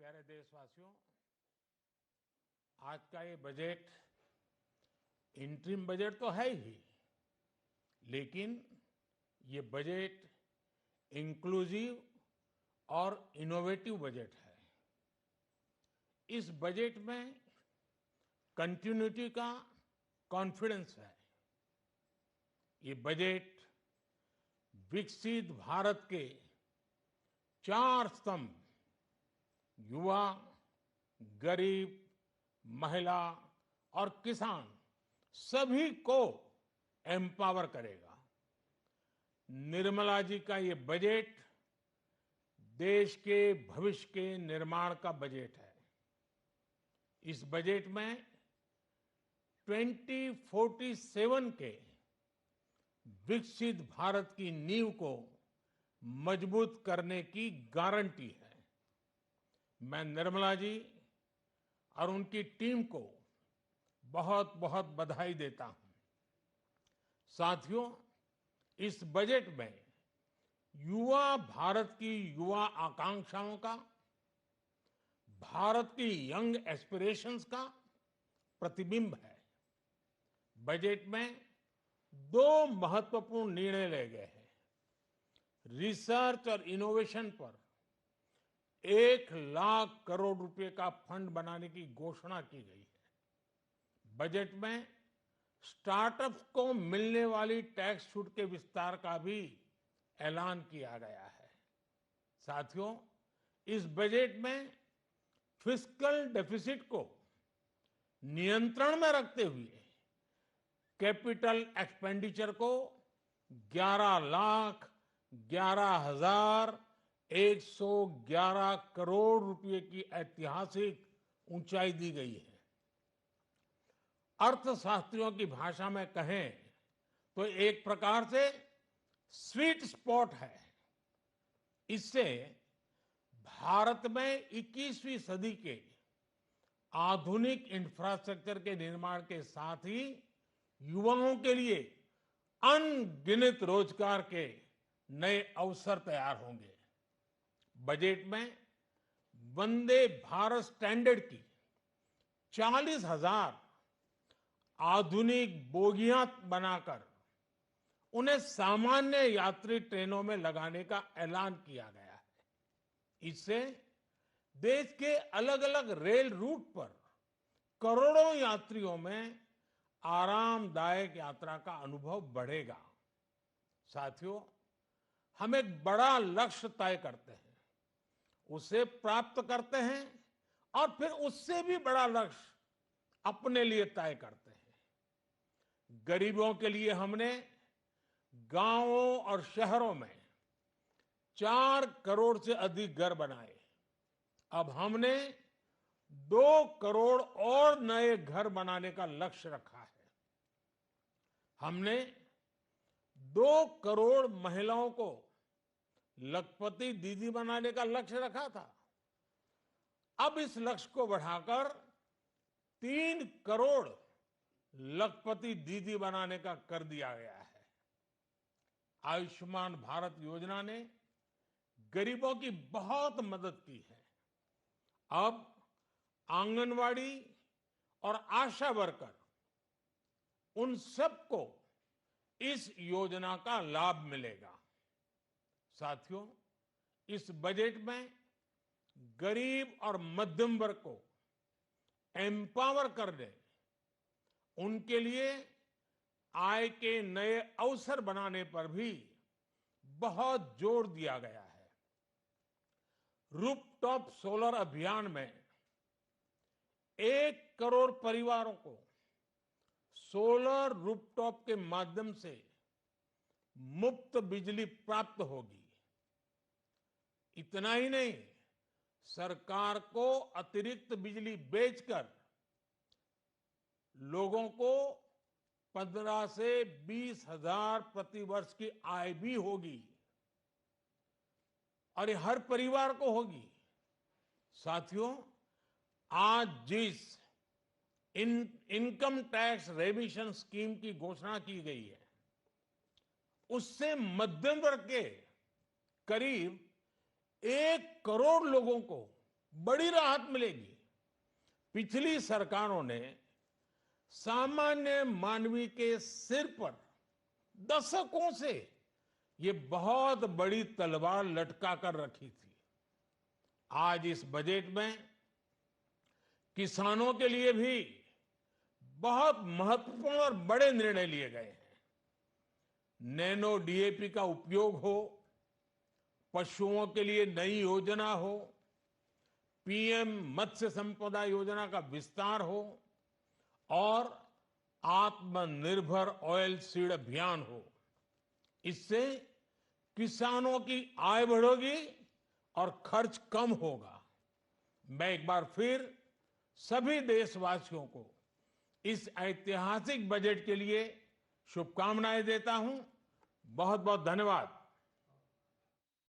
प्यारे देशवासियों, आज का ये बजट इंटरिम बजट तो है ही, लेकिन ये बजट इंक्लूसिव और इनोवेटिव बजट है। इस बजट में कंटिन्यूटी का कॉन्फिडेंस है। ये बजट विकसित भारत के 4 स्तंभ युवा, गरीब, महिला और किसान सभी को एम्पावर करेगा। निर्मला जी का ये बजट देश के भविष्य के निर्माण का बजट है। इस बजट में 2047 के विकसित भारत की नींव को मजबूत करने की गारंटी है। मैं निर्मला जी और उनकी टीम को बहुत बहुत बधाई देता हूं। साथियों, इस बजट में युवा भारत की युवा आकांक्षाओं का, भारत की यंग एस्पिरेशंस का प्रतिबिंब है। बजट में 2 महत्वपूर्ण निर्णय लिए गए हैं। रिसर्च और इनोवेशन पर 1 लाख करोड़ रुपए का फंड बनाने की घोषणा की गई है। बजट में स्टार्टअप्स को मिलने वाली टैक्स छूट के विस्तार का भी ऐलान किया गया है। साथियों, इस बजट में फिस्कल डेफिसिट को नियंत्रण में रखते हुए कैपिटल एक्सपेंडिचर को 11,11,111 करोड़ रुपए की ऐतिहासिक ऊंचाई दी गई है। अर्थशास्त्रियों की भाषा में कहें तो एक प्रकार से स्वीट स्पॉट है। इससे भारत में 21वीं सदी के आधुनिक इंफ्रास्ट्रक्चर के निर्माण के साथ ही युवाओं के लिए अनगिनत रोजगार के नए अवसर तैयार होंगे। बजट में वंदे भारत स्टैंडर्ड की 40,000 आधुनिक बोगियां बनाकर उन्हें सामान्य यात्री ट्रेनों में लगाने का ऐलान किया गया है। इससे देश के अलग अलग रेल रूट पर करोड़ों यात्रियों में आरामदायक यात्रा का अनुभव बढ़ेगा। साथियों, हम एक बड़ा लक्ष्य तय करते हैं, उसे प्राप्त करते हैं और फिर उससे भी बड़ा लक्ष्य अपने लिए तय करते हैं। गरीबों के लिए हमने गांवों और शहरों में 4 करोड़ से अधिक घर बनाए। अब हमने 2 करोड़ और नए घर बनाने का लक्ष्य रखा है। हमने 2 करोड़ महिलाओं को लखपति दीदी बनाने का लक्ष्य रखा था। अब इस लक्ष्य को बढ़ाकर 3 करोड़ लखपति दीदी बनाने का कर दिया गया है। आयुष्मान भारत योजना ने गरीबों की बहुत मदद की है। अब आंगनवाड़ी और आशा वर्कर, उन सबको इस योजना का लाभ मिलेगा। साथियों, इस बजट में गरीब और मध्यम वर्ग को एम्पावर करने, उनके लिए आय के नए अवसर बनाने पर भी बहुत जोर दिया गया है। रूफटॉप सोलर अभियान में 1 करोड़ परिवारों को सोलर रूफटॉप के माध्यम से मुफ्त बिजली प्राप्त होगी। इतना ही नहीं, सरकार को अतिरिक्त बिजली बेचकर लोगों को 15 से 20 हजार प्रति वर्ष की आय भी होगी और ये हर परिवार को होगी। साथियों, आज जिस इनकम टैक्स रेमिशन स्कीम की घोषणा की गई है, उससे मध्यम वर्ग के करीब 1 करोड़ लोगों को बड़ी राहत मिलेगी। पिछली सरकारों ने सामान्य मानवी के सिर पर दशकों से ये बहुत बड़ी तलवार लटका कर रखी थी। आज इस बजट में किसानों के लिए भी बहुत महत्वपूर्ण और बड़े निर्णय लिए गए हैं। नैनो डीएपी का उपयोग हो, पशुओं के लिए नई योजना हो, पीएम मत्स्य संपदा योजना का विस्तार हो और आत्मनिर्भर ऑयल सीड अभियान हो। इससे किसानों की आय बढ़ेगी और खर्च कम होगा। मैं एक बार फिर सभी देशवासियों को इस ऐतिहासिक बजट के लिए शुभकामनाएं देता हूं। बहुत बहुत धन्यवाद।